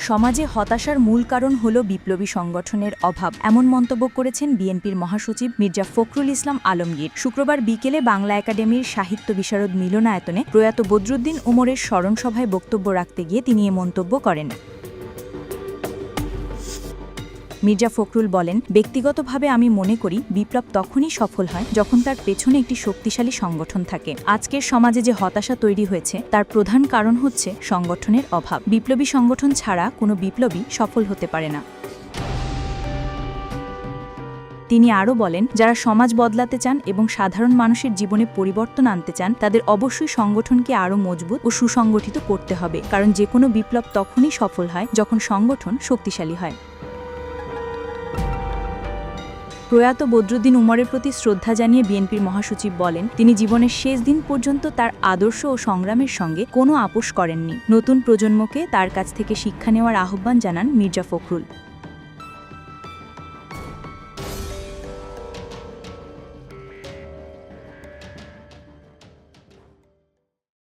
সমাজে হতাশার মূল কারণ হল বিপ্লবী সংগঠনের অভাব, এমন মন্তব্য করেছেন বিএনপির মহাসচিব মির্জা ফখরুল ইসলাম আলমগীর। শুক্রবার বিকেলে বাংলা একাডেমির সাহিত্য বিশারদ মিলনায়তনে প্রয়াত বদরুদ্দীন উমরের স্মরণসভায় বক্তব্য রাখতে গিয়ে তিনি এ মন্তব্য করেন। মির্জা ফখরুল বলেন, ব্যক্তিগতভাবে আমি মনে করি বিপ্লব তখনই সফল হয় যখন তার পেছনে একটি শক্তিশালী সংগঠন থাকে। আজকের সমাজে যে হতাশা তৈরি হয়েছে তার প্রধান কারণ হচ্ছে সংগঠনের অভাব। বিপ্লবী সংগঠন ছাড়া কোনো বিপ্লবী সফল হতে পারে না। তিনি আরও বলেন, যারা সমাজ বদলাতে চান এবং সাধারণ মানুষের জীবনে পরিবর্তন আনতে চান তাদের অবশ্যই সংগঠনকে আরও মজবুত ও সুসংগঠিত করতে হবে, কারণ যে কোনো বিপ্লব তখনই সফল হয় যখন সংগঠন শক্তিশালী হয়। প্রয়াত বদরুদ্দীন উমরের প্রতি শ্রদ্ধা জানিয়ে বিএনপির মহাসচিব বলেন, তিনি জীবনের শেষ দিন পর্যন্ত তার আদর্শ ও সংগ্রামের সঙ্গে কোনো আপোষ করেননি। নতুন প্রজন্মকে তার কাছ থেকে শিক্ষা নেওয়ার আহ্বান জানান মির্জা ফখরুল।